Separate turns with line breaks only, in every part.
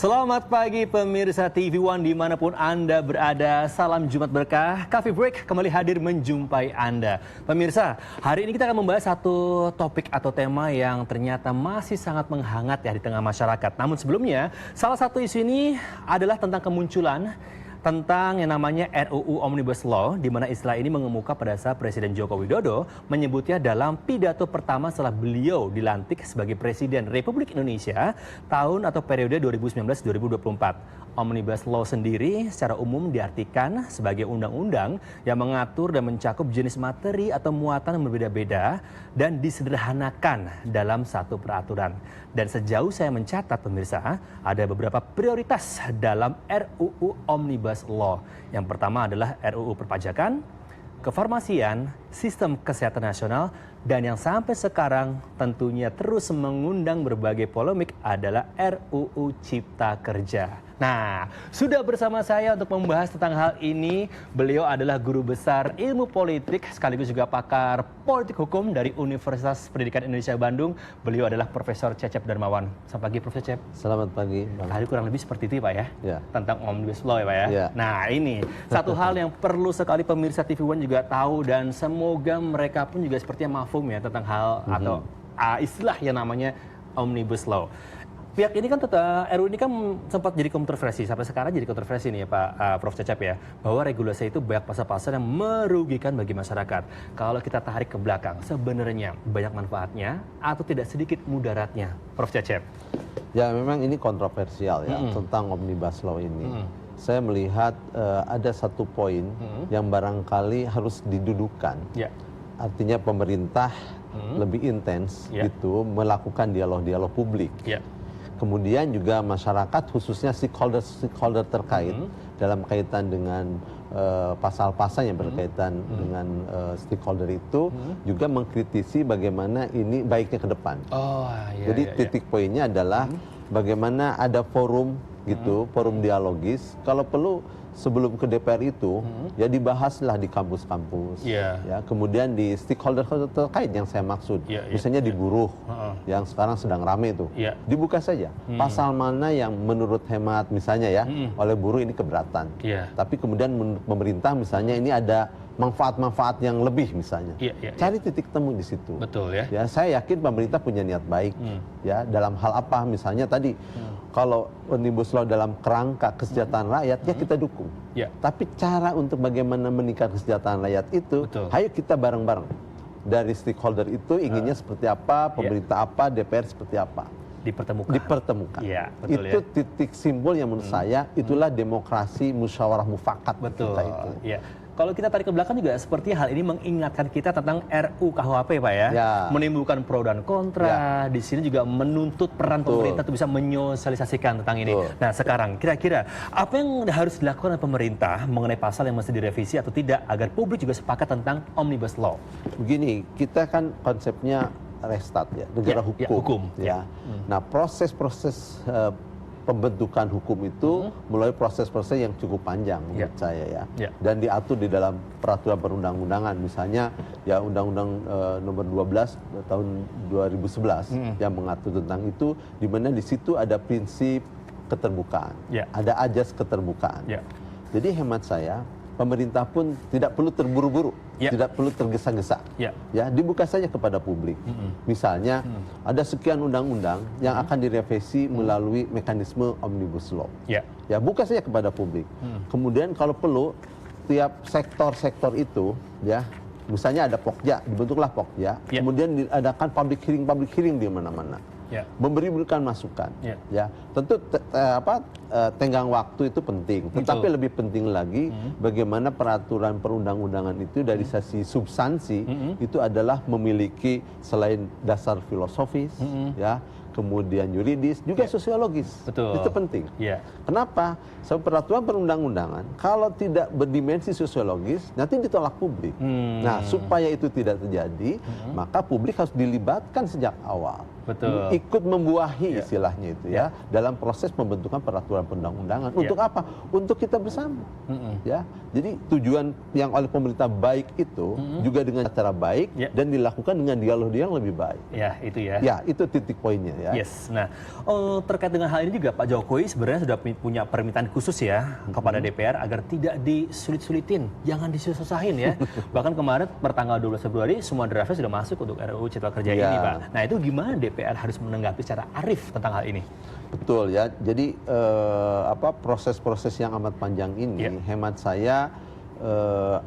Selamat pagi pemirsa TV One dimanapun Anda berada. Salam Jumat Berkah. Coffee Break kembali hadir menjumpai Anda. Pemirsa, hari ini kita akan membahas satu topik atau tema yang ternyata masih sangat menghangat ya di tengah masyarakat. Namun sebelumnya, salah satu isu ini adalah tentang kemunculan tentang yang namanya RUU Omnibus Law, di mana istilah ini mengemuka pada saat Presiden Joko Widodo menyebutnya dalam pidato pertama setelah beliau dilantik sebagai Presiden Republik Indonesia tahun atau periode 2019-2024. Omnibus Law sendiri secara umum diartikan sebagai undang-undang yang mengatur dan mencakup jenis materi atau muatan yang berbeda-beda dan disederhanakan dalam satu peraturan. Dan sejauh saya mencatat pemirsa, ada beberapa prioritas dalam RUU Omnibus Law. Yang pertama adalah RUU Perpajakan, Kefarmasian, Sistem Kesehatan Nasional, dan yang sampai sekarang tentunya terus mengundang berbagai polemik adalah RUU Cipta Kerja. Nah, sudah bersama saya untuk membahas tentang hal ini. Beliau adalah guru besar ilmu politik sekaligus juga pakar politik hukum dari Universitas Pendidikan Indonesia Bandung. Beliau adalah Profesor Cecep Darmawan. Selamat pagi Prof. Cecep.
Selamat pagi.
Tadi kurang lebih seperti itu Pak ya?
Ya.
Tentang Omnibus Law ya Pak ya?
Ya.
Nah ini satu hal yang perlu sekali pemirsa TV One juga tahu dan semoga mereka pun juga sepertinya mafhum ya tentang hal atau istilah yang namanya Omnibus Law. Pihak ini kan RUU ini kan sempat jadi kontroversi, sampai sekarang jadi kontroversi nih ya Pak Prof. Cecep ya, bahwa regulasi itu banyak pasal-pasal yang merugikan bagi masyarakat. Kalau kita tarik ke belakang, sebenarnya banyak manfaatnya atau tidak sedikit mudaratnya, Prof. Cecep?
Ya memang ini kontroversial ya tentang Omnibus Law ini. Saya melihat ada satu poin yang barangkali harus didudukan.
Ya.
Artinya pemerintah lebih intens gitu melakukan dialog-dialog publik.
Ya.
Kemudian juga masyarakat khususnya stakeholder terkait dalam kaitan dengan pasal-pasal yang berkaitan dengan stakeholder itu juga mengkritisi bagaimana ini baiknya ke depan. Jadi titik poinnya adalah bagaimana ada forum gitu, forum dialogis. Kalau perlu sebelum ke DPR itu ya dibahaslah di kampus-kampus, ya kemudian di stakeholder terkait yang saya maksud, misalnya di buruh yang sekarang sedang rame itu, dibuka saja pasal mana yang menurut hemat misalnya ya oleh buruh ini keberatan, tapi kemudian pemerintah misalnya ini ada manfaat-manfaat yang lebih misalnya, cari titik temu di situ.
Betul ya.
Ya saya yakin pemerintah punya niat baik ya dalam hal apa misalnya tadi. Kalau Omnibus Law dalam kerangka kesejahteraan rakyat, ya kita dukung. Tapi cara untuk bagaimana meningkatkan kesejahteraan rakyat itu, ayo kita bareng-bareng. Dari stakeholder itu inginnya seperti apa, pemerintah apa, DPR seperti apa. Dipertemukan. Itu titik simbol yang menurut saya, itulah demokrasi musyawarah mufakat.
Betul.
Kita itu.
Kalau kita tarik ke belakang juga seperti hal ini mengingatkan kita tentang RUKUHP Pak ya. Menimbulkan pro dan kontra. Di sini juga menuntut peran pemerintah untuk bisa menyosialisasikan tentang ini. Nah sekarang kira-kira apa yang harus dilakukan oleh pemerintah mengenai pasal yang mesti direvisi atau tidak agar publik juga sepakat tentang Omnibus Law?
Begini, kita kan konsepnya restart ya, negara hukum. Nah proses-proses pembentukan hukum itu melalui proses-proses yang cukup panjang menurut saya ya. Dan diatur di dalam peraturan perundang-undangan, misalnya ya Undang-Undang Nomor 12 tahun 2011 yang mengatur tentang itu, di mana di situ ada prinsip keterbukaan, ada ajas keterbukaan. Jadi hemat saya pemerintah pun tidak perlu terburu-buru, tidak perlu tergesa-gesa. Ya, dibuka saja kepada publik. Misalnya ada sekian undang-undang yang akan direvisi melalui mekanisme Omnibus Law. Ya, buka saja kepada publik. Kemudian kalau perlu tiap sektor-sektor itu ya, misalnya ada Pokja, dibentuklah Pokja, kemudian diadakan public hearing di mana-mana. Memberikan masukan, ya tentu tenggang waktu itu penting, tetapi lebih penting lagi bagaimana peraturan perundang-undangan itu dari sisi substansi itu adalah memiliki selain dasar filosofis, ya kemudian yuridis juga sosiologis. Itu penting. Kenapa? Sebab peraturan perundang-undangan kalau tidak berdimensi sosiologis nanti ditolak publik. Nah supaya itu tidak terjadi maka publik harus dilibatkan sejak awal.
Betul.
ikut membuahi istilahnya itu ya dalam proses pembentukan peraturan perundang-undangan. Untuk apa? Untuk kita bersama. Ya. Jadi tujuan yang oleh pemerintah baik itu juga dengan cara baik dan dilakukan dengan dialog yang lebih baik.
Ya, itu ya.
Ya, itu titik poinnya ya.
Yes. Nah, terkait dengan hal ini juga Pak Jokowi sebenarnya sudah punya permintaan khusus ya kepada DPR agar tidak disulit-sulitin, jangan disusah-susahin ya. Bahkan kemarin pertanggal 12 Februari semua draftnya sudah masuk untuk RUU Cipta Kerja ini, Pak. Nah, itu gimana DPR harus menanggapi secara arif tentang hal ini?
Betul ya. Jadi proses-proses yang amat panjang ini hemat saya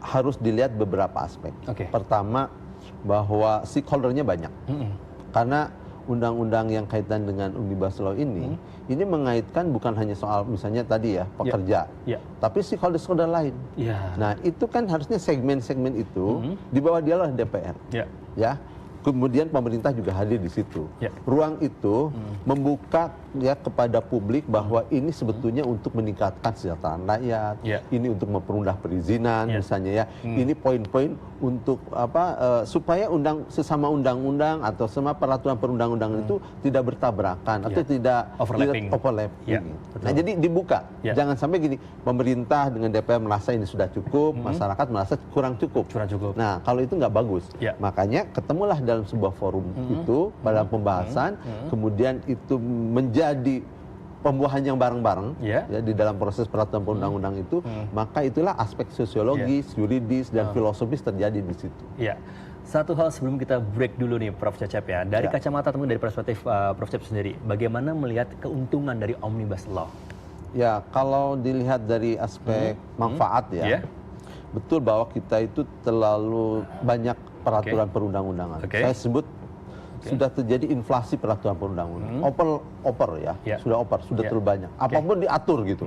harus dilihat beberapa aspek. Pertama, bahwa stakeholder-nya banyak. Karena undang-undang yang kaitan dengan Omnibus Law ini mengaitkan bukan hanya soal misalnya tadi ya pekerja, tapi stakeholder lain. Nah, itu kan harusnya segmen-segmen itu di bawah dia lah DPR. Ya. Kemudian pemerintah juga hadir di situ. Ruang itu membuka ya kepada publik bahwa ini sebetulnya untuk meningkatkan kesejahteraan rakyat, ini untuk mempermudah perizinan misalnya ya. Ini poin-poin untuk supaya sesama undang-undang atau semua peraturan perundang-undangan itu tidak bertabrakan atau tidak overlapping. Nah, jadi dibuka. Jangan sampai gini, pemerintah dengan DPR merasa ini sudah cukup, masyarakat merasa kurang cukup. Nah, kalau itu nggak bagus. Makanya ketemulah dalam sebuah forum itu pada pembahasan, kemudian itu menjadi pembuahan yang bareng-bareng ya di dalam proses peraturan perundang-undang itu, maka itulah aspek sosiologis, yuridis dan filosofis terjadi di situ.
Satu hal sebelum kita break dulu nih Prof. Cecep ya, dari kacamata teman dari perspektif Prof. Cecep sendiri, bagaimana melihat keuntungan dari Omnibus Law?
Ya, kalau dilihat dari aspek manfaat ya, betul bahwa kita itu terlalu banyak peraturan perundang-undangan. Saya sebut sudah terjadi inflasi peraturan perundang-undangan. Sudah terlalu banyak. Apapun diatur gitu.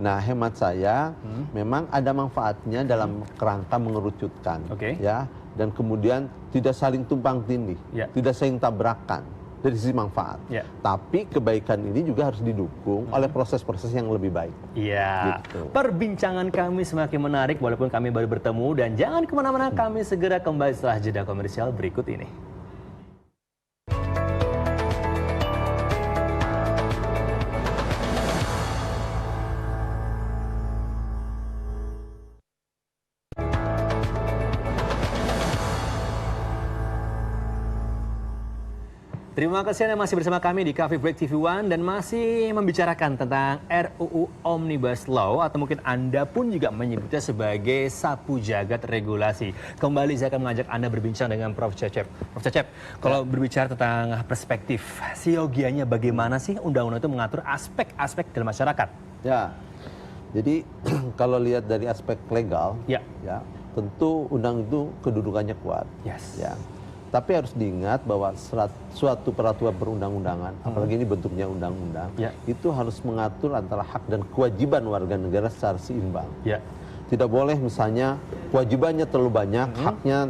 Nah, hemat saya memang ada manfaatnya dalam kerangka mengerucutkan, ya, dan kemudian tidak saling tumpang tindih, tidak saling tabrakan dari sisi manfaat. Tapi kebaikan ini juga harus didukung oleh proses-proses yang lebih baik.
Gitu. Perbincangan kami semakin menarik walaupun kami baru bertemu, dan jangan kemana-mana, kami segera kembali setelah jeda komersial berikut ini. Terima kasih Anda masih bersama kami di Coffee Break TV One dan masih membicarakan tentang RUU Omnibus Law, atau mungkin Anda pun juga menyebutnya sebagai sapu jagat regulasi. Kembali saya akan mengajak Anda berbincang dengan Prof. Cecep. Prof. Cecep, kalau berbicara tentang perspektif, siogianya bagaimana sih undang-undang itu mengatur aspek-aspek dalam masyarakat?
Ya, jadi kalau lihat dari aspek legal, ya tentu undang itu kedudukannya kuat. Ya. Tapi harus diingat bahwa suatu peraturan perundang-undangan, apalagi ini bentuknya undang-undang, itu harus mengatur antara hak dan kewajiban warga negara secara seimbang. Tidak boleh misalnya kewajibannya terlalu banyak, haknya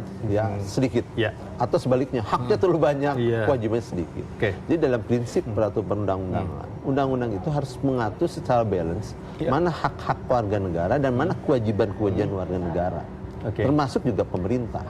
sedikit. Atau sebaliknya, haknya terlalu banyak, kewajibannya sedikit. Jadi dalam prinsip peraturan perundang-undangan, undang-undang itu harus mengatur secara balance mana hak-hak warga negara dan mana kewajiban-kewajiban warga negara. Termasuk juga pemerintah.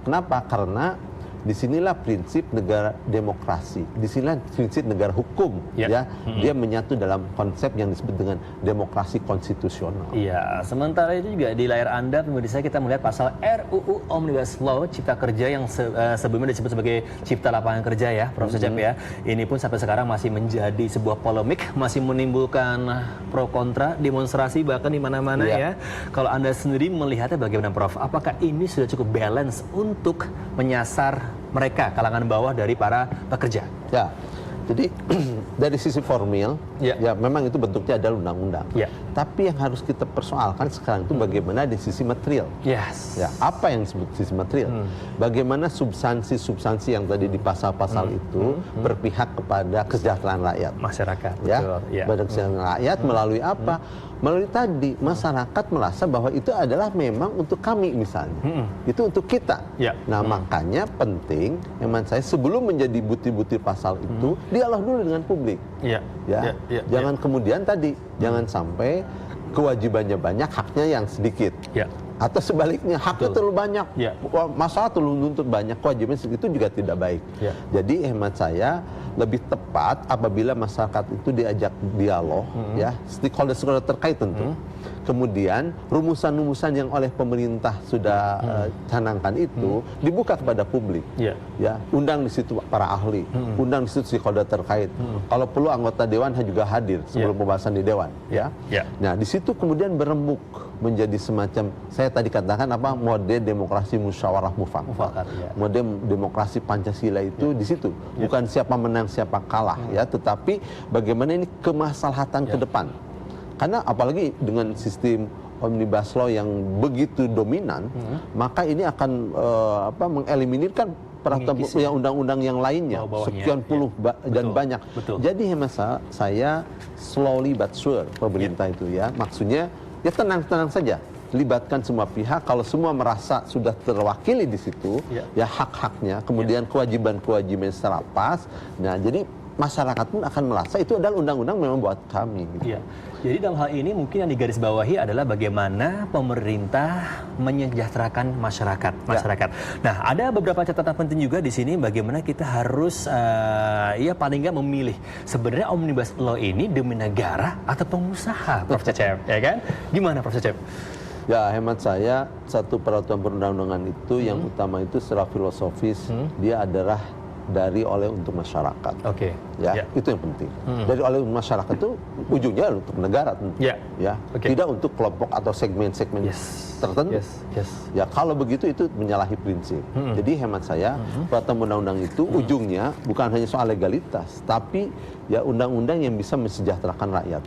Kenapa? Karena disinilah prinsip negara demokrasi, disinilah prinsip negara hukum, ya. Dia menyatu dalam konsep yang disebut dengan demokrasi konstitusional.
Sementara itu juga di layar Anda pemirsa kita melihat pasal RUU Omnibus Law Cipta Kerja yang sebelumnya disebut sebagai Cipta Lapangan Kerja ya, Prof. Cecep ya. Ini pun sampai sekarang masih menjadi sebuah polemik, masih menimbulkan pro kontra, demonstrasi bahkan di mana-mana ya. Kalau Anda sendiri melihatnya bagaimana, Prof? Apakah ini sudah cukup balance untuk menyasar mereka kalangan bawah dari para pekerja?
Jadi dari sisi formil, memang itu bentuknya adalah undang-undang. Tapi yang harus kita persoalkan sekarang itu bagaimana di sisi material. Apa yang disebut sisi material? Bagaimana substansi yang tadi di pasal-pasal itu berpihak kepada kesejahteraan rakyat,
masyarakat.
Pada kesejahteraan rakyat melalui apa? Melalui tadi masyarakat merasa bahwa itu adalah memang untuk kami misalnya, itu untuk kita. Nah makanya penting, hemat saya sebelum menjadi butir-butir pasal itu dialog dulu dengan publik. Jangan kemudian tadi jangan sampai kewajibannya banyak, haknya yang sedikit. Atau sebaliknya, haknya terlalu banyak, masalah terlalu nuntut banyak, kewajiban itu juga tidak baik. Jadi hemat saya lebih tepat apabila masyarakat itu diajak dialog, ya, stakeholder terkait tentu. Kemudian rumusan-rumusan yang oleh pemerintah sudah canangkan itu dibuka kepada publik, ya, undang di situ para ahli, undang di situ stakeholder terkait. Kalau perlu anggota dewan juga hadir sebelum pembahasan di dewan, ya. Nah di situ kemudian berembuk menjadi semacam, saya tadi katakan apa, model demokrasi musyawarah mufakat, model demokrasi Pancasila itu di situ, bukan siapa menang siapa kalah, ya, tetapi bagaimana ini kemaslahatan ke depan. Karena apalagi dengan sistem omnibus law yang begitu dominan, maka ini akan mengeliminirkan peraturan undang-undang yang lainnya, sekian puluh dan banyak. Jadi hemat saya slowly but sure pemerintah itu, ya, maksudnya ya tenang-tenang saja, libatkan semua pihak. Kalau semua merasa sudah terwakili di situ, ya hak-haknya, kemudian kewajiban-kewajiban secara pas. Nah, jadi masyarakat pun akan merasa itu adalah undang-undang memang buat kami. Gitu.
Jadi dalam hal ini mungkin yang digarisbawahi adalah bagaimana pemerintah menyejahterakan masyarakat. Nah, ada beberapa catatan penting juga di sini bagaimana kita harus paling nggak memilih sebenarnya omnibus law ini demi negara atau pengusaha, Prof. Cecep, ya kan? Gimana, Prof. Cecep?
Ya, hemat saya satu peraturan perundang-undangan itu yang utama itu secara filosofis dia adalah dari oleh untuk masyarakat. Itu yang penting. Dari oleh masyarakat itu ujungnya untuk negara tentu. Tidak untuk kelompok atau segmen-segmen tertentu. Ya, kalau begitu itu menyalahi prinsip. Jadi hemat saya peraturan undang-undang itu ujungnya bukan hanya soal legalitas, tapi ya undang-undang yang bisa mensejahterakan rakyat.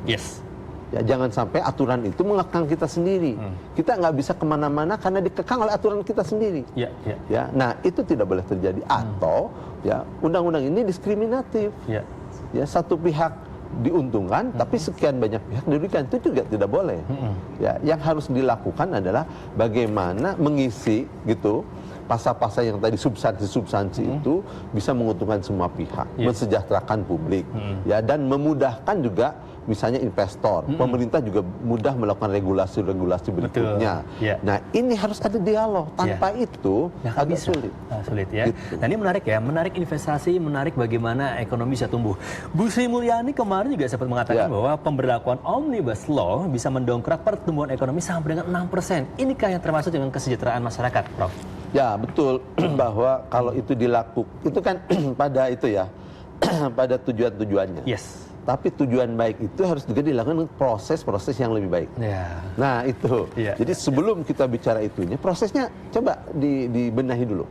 Ya, jangan sampai aturan itu mengekang kita sendiri. Kita nggak bisa kemana-mana karena dikekang oleh aturan kita sendiri. Ya, nah itu tidak boleh terjadi. Atau ya undang-undang ini diskriminatif. Ya, satu pihak diuntungkan, tapi sekian banyak pihak dirugikan, itu juga tidak boleh. Ya, yang harus dilakukan adalah bagaimana mengisi gitu pasal-pasal yang tadi substansi itu bisa menguntungkan semua pihak, mensejahterakan publik, ya, dan memudahkan juga misalnya investor, pemerintah juga mudah melakukan regulasi-regulasi berikutnya. Nah, ini harus ada dialog. Tanpa itu agak sulit.
Sulit ya. Gitu. Nah, ini menarik ya, menarik investasi, menarik bagaimana ekonomi bisa tumbuh. Bu Sri Mulyani kemarin juga sempat mengatakan bahwa pemberlakuan omnibus law bisa mendongkrak pertumbuhan ekonomi sampai dengan 6%. Inikah yang termasuk dengan kesejahteraan masyarakat, Prof?
Ya, betul bahwa kalau itu dilakukan, itu kan pada itu ya, pada tujuan-tujuannya. Tapi tujuan baik itu harus juga dilakukan proses-proses yang lebih baik. Nah, itu. Jadi sebelum kita bicara itunya, prosesnya coba dibenahi dulu.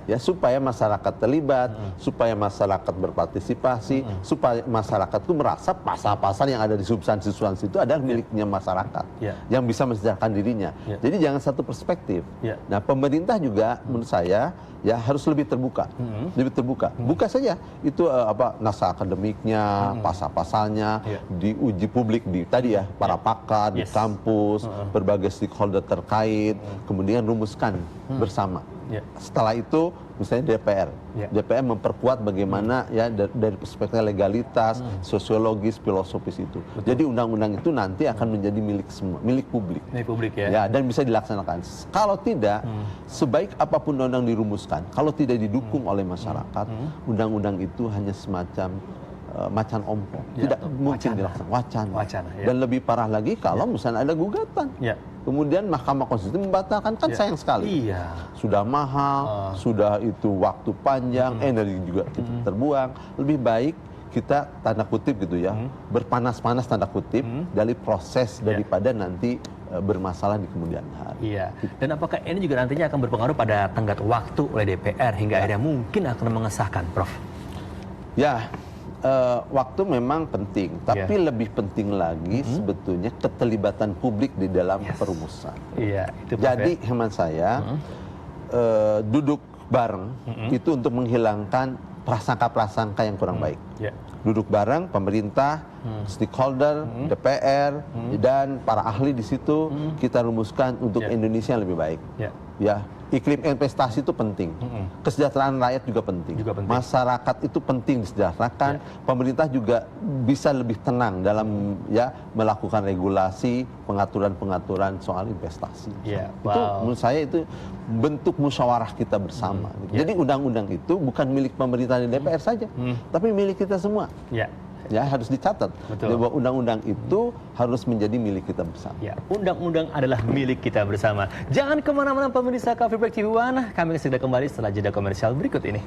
Ya, supaya masyarakat terlibat, supaya masyarakat berpartisipasi, supaya masyarakat itu merasa pasal-pasal yang ada di substansi-substansi itu adalah miliknya masyarakat, yang bisa mensejahterakan dirinya. Jadi jangan satu perspektif. Nah, pemerintah juga menurut saya ya harus lebih terbuka, buka saja itu naskah akademiknya, pasal-pasalnya diuji publik di tadi ya para pakar di kampus, berbagai stakeholder terkait, kemudian rumuskan bersama. Setelah itu misalnya DPR memperkuat bagaimana ya dari perspektif legalitas, sosiologis, filosofis itu. Jadi undang-undang itu nanti akan menjadi milik semua, milik publik. Ya, dan bisa dilaksanakan. Kalau tidak, sebaik apapun undang-undang dirumuskan, kalau tidak didukung oleh masyarakat, undang-undang itu hanya semacam macan ompong, tidak mungkin dilaksanakan, wacana. Dan lebih parah lagi kalau misalnya ada gugatan. Kemudian Mahkamah Konstitusi membatalkan, kan sayang sekali. Sudah mahal, sudah itu waktu panjang, energi juga terbuang. Lebih baik kita tanda kutip gitu ya, berpanas-panas tanda kutip dari proses daripada nanti bermasalah di kemudian hari.
Dan apakah ini juga nantinya akan berpengaruh pada tenggat waktu oleh DPR hingga akhirnya mungkin akan mengesahkan, Prof?
Ya, waktu memang penting, tapi lebih penting lagi sebetulnya keterlibatan publik di dalam perumusan. Jadi hemat saya duduk bareng itu untuk menghilangkan prasangka-prasangka yang kurang baik. Duduk bareng pemerintah, stakeholder, DPR dan para ahli di situ kita rumuskan untuk Indonesia yang lebih baik. ya iklim investasi itu penting, kesejahteraan rakyat juga penting, masyarakat itu penting disejahterakan, pemerintah juga bisa lebih tenang dalam ya melakukan regulasi, pengaturan soal investasi. Itu menurut saya itu bentuk musyawarah kita bersama. Jadi undang-undang itu bukan milik pemerintah dan DPR saja, tapi milik kita semua. Ya, harus dicatat bahwa undang-undang itu harus menjadi milik kita bersama.
Ya, undang-undang adalah milik kita bersama. Jangan kemana-mana pemirsa Coffee Break TV One. Kami segera kembali setelah jeda komersial berikut ini.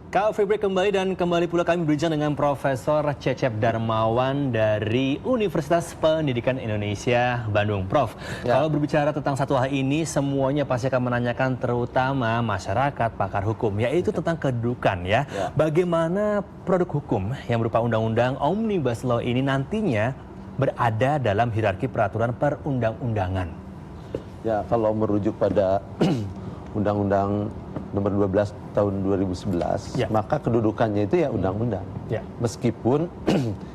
Coffee Break kembali dan kembali pula kami berbincang dengan Profesor Cecep Darmawan dari Universitas Pendidikan Indonesia Bandung. Prof, kalau berbicara tentang satu hal ini semuanya pasti akan menanyakan terutama masyarakat, pakar hukum, yaitu tentang kedudukan ya. Bagaimana produk hukum yang berupa undang-undang Omnibus Law ini nantinya berada dalam hierarki peraturan perundang-undangan?
Ya, kalau merujuk pada Undang-Undang Nomor 12 tahun 2011, maka kedudukannya itu ya undang-undang. Meskipun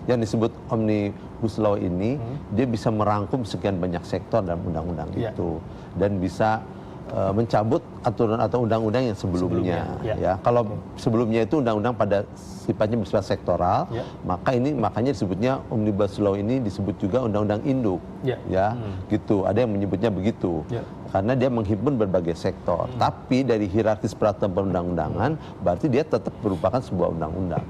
yang disebut Omnibus Law ini dia bisa merangkum sekian banyak sektor dalam undang-undang itu dan bisa mencabut aturan atau undang-undang yang sebelumnya. Ya, kalau sebelumnya itu undang-undang pada sifatnya bersifat sektoral, makanya disebutnya Omnibus Law ini disebut juga undang-undang induk. Gitu. Ada yang menyebutnya begitu. Karena dia menghimpun berbagai sektor. Tapi dari hierarkis peraturan perundang-undangan berarti dia tetap merupakan sebuah undang-undang.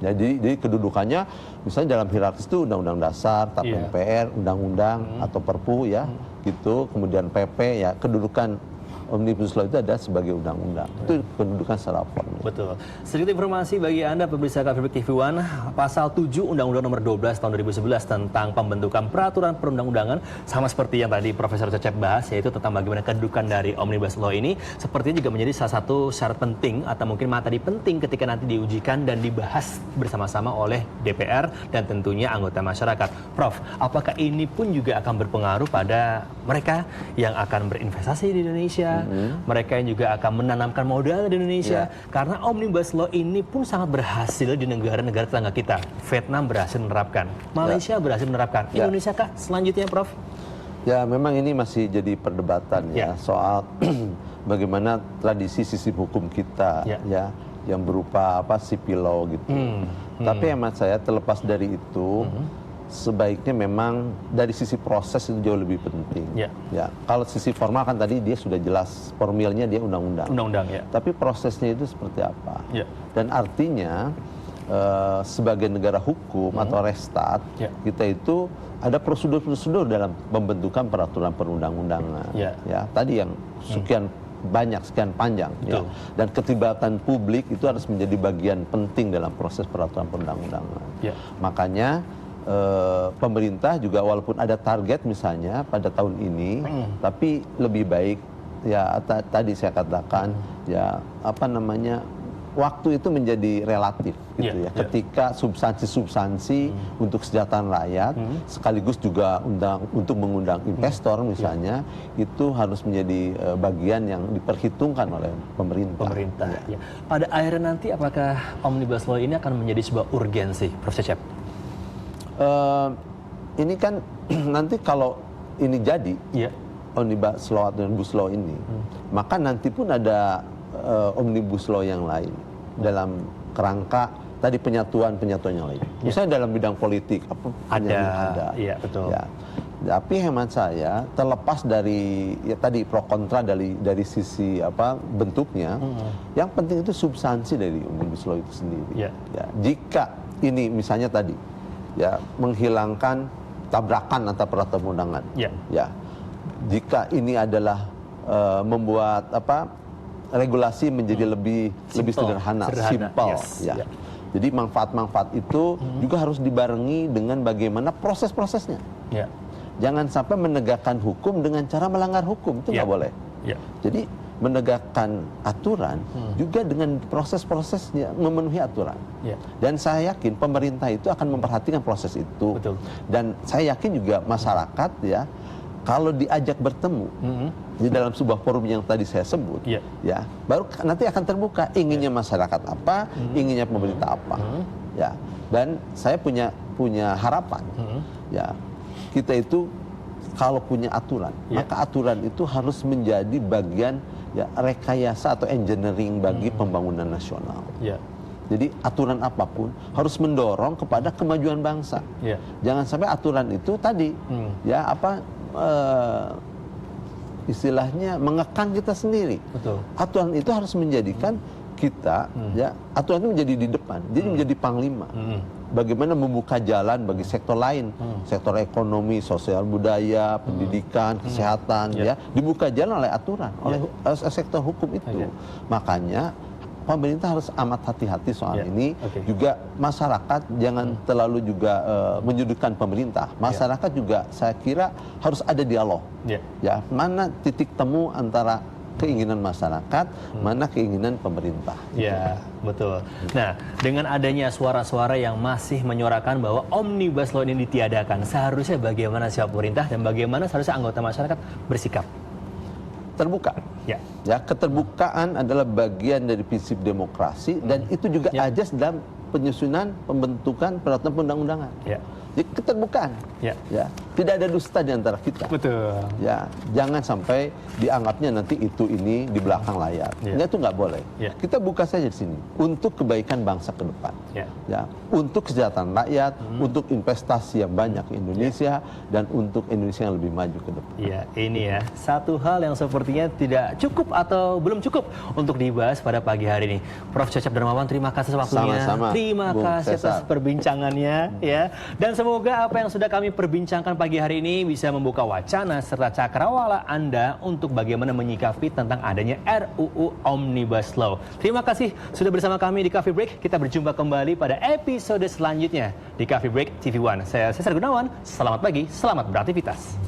Jadi kedudukannya misalnya dalam hierarkis itu undang-undang dasar, TAP MPR, undang-undang atau Perpu ya, gitu. Kemudian PP ya, kedudukan Omnibus Law itu ada sebagai undang-undang. Itu kedudukan secara formal.
Betul. Sedikit informasi bagi Anda pemirsa Coffee Break TV One, pasal 7 Undang-Undang Nomor 12 tahun 2011 tentang pembentukan peraturan perundang-undangan sama seperti yang tadi Profesor Cecep bahas, yaitu tentang bagaimana kedudukan dari Omnibus Law ini sepertinya juga menjadi salah satu syarat penting atau mungkin materi penting ketika nanti diujikan dan dibahas bersama-sama oleh DPR dan tentunya anggota masyarakat. Prof, apakah ini pun juga akan berpengaruh pada mereka yang akan berinvestasi di Indonesia, mereka yang juga akan menanamkan modal di Indonesia, karena Omnibus Law ini pun sangat berhasil di negara-negara tetangga kita. Vietnam berhasil menerapkan, Malaysia berhasil menerapkan, Indonesia kah selanjutnya, Prof?
Ya, memang ini masih jadi perdebatan ya soal bagaimana tradisi sistem hukum kita ya yang berupa civil law gitu. Tapi hemat saya terlepas dari itu, sebaiknya memang dari sisi proses itu jauh lebih penting. Ya, kalau sisi formal kan tadi dia sudah jelas, formilnya dia undang-undang. Tapi prosesnya itu seperti apa? Dan artinya sebagai negara hukum atau restat, kita itu ada prosedur-prosedur dalam pembentukan peraturan perundang-undangan. Ya, tadi yang sekian banyak, sekian panjang. Ya. Dan keterlibatan publik itu harus menjadi bagian penting dalam proses peraturan perundang-undangan. Makanya pemerintah juga walaupun ada target misalnya pada tahun ini, tapi lebih baik ya tadi saya katakan ya waktu itu menjadi relatif gitu ya. Ketika substansi untuk kesejahteraan rakyat sekaligus juga untuk mengundang investor misalnya itu harus menjadi bagian yang diperhitungkan oleh pemerintah.
Pada akhirnya nanti apakah Omnibus Law ini akan menjadi sebuah urgensi, Prof. Cecep?
Ini kan nanti kalau ini jadi Omnibus Law ini, maka nanti pun ada Omnibus Law yang lain dalam kerangka tadi penyatuan yang lain. Misalnya dalam bidang politik ada.
Betul.
Ya. Tapi hemat saya terlepas dari tadi pro kontra dari sisi bentuknya, yang penting itu substansi dari Omnibus Law itu sendiri. Ya, jika ini misalnya tadi menghilangkan tabrakan antar peraturan perundangan. Ya. Jika ini adalah membuat regulasi menjadi lebih sederhana, simpel. Jadi manfaat-manfaat itu juga harus dibarengi dengan bagaimana proses-prosesnya. Jangan sampai menegakkan hukum dengan cara melanggar hukum, itu nggak boleh. Jadi menegakkan aturan juga dengan proses-prosesnya memenuhi aturan. Dan saya yakin pemerintah itu akan memperhatikan proses itu. Dan saya yakin juga masyarakat kalau diajak bertemu di dalam sebuah forum yang tadi saya sebut, ya baru nanti akan terbuka inginnya masyarakat apa, inginnya pemerintah apa, ya. Dan saya punya harapan, ya kita itu kalau punya aturan, maka aturan itu harus menjadi bagian ya rekayasa atau engineering bagi pembangunan nasional. Jadi aturan apapun harus mendorong kepada kemajuan bangsa. Jangan sampai aturan itu tadi ya apa istilahnya mengekang kita sendiri. Aturan itu harus menjadikan kita ya aturan itu menjadi di depan, jadi menjadi panglima. Bagaimana membuka jalan bagi sektor lain, sektor ekonomi, sosial budaya, pendidikan, kesehatan, ya dibuka jalan oleh aturan, oleh sektor hukum itu. Makanya pemerintah harus amat hati-hati soal ini. Juga masyarakat jangan terlalu juga menyudutkan pemerintah. Masyarakat juga saya kira harus ada dialog. Ya, mana titik temu antara keinginan masyarakat, mana keinginan pemerintah.
Ya, betul. Nah, dengan adanya suara-suara yang masih menyuarakan bahwa Omnibus Law ini ditiadakan, seharusnya bagaimana sikap pemerintah dan bagaimana seharusnya anggota masyarakat bersikap?
Terbuka. Ya, keterbukaan adalah bagian dari prinsip demokrasi dan itu juga ajas dalam penyusunan pembentukan peraturan perundang-undangan. Jadi keterbukaan. Ya, tidak ada dusta di antara kita.
Betul.
Ya, jangan sampai dianggapnya nanti ini di belakang layar. Itu nggak boleh. Kita buka saja di sini untuk kebaikan bangsa ke depan. Ya, untuk kesejahteraan rakyat, untuk investasi yang banyak ke Indonesia dan untuk Indonesia yang lebih maju ke depan.
Iya, ini ya satu hal yang sepertinya tidak cukup atau belum cukup untuk dibahas pada pagi hari ini. Prof. Cecep Darmawan, terima kasih waktunya.
Sama-sama.
Terima kasih atas perbincangannya ya. Dan semoga apa yang sudah kami perbincangkan pagi hari ini bisa membuka wacana serta cakrawala Anda untuk bagaimana menyikapi tentang adanya RUU Omnibus Law. Terima kasih sudah bersama kami di Coffee Break. Kita berjumpa kembali pada episode selanjutnya di Coffee Break TV One. Saya Cesar Gunawan. Selamat pagi, selamat beraktivitas.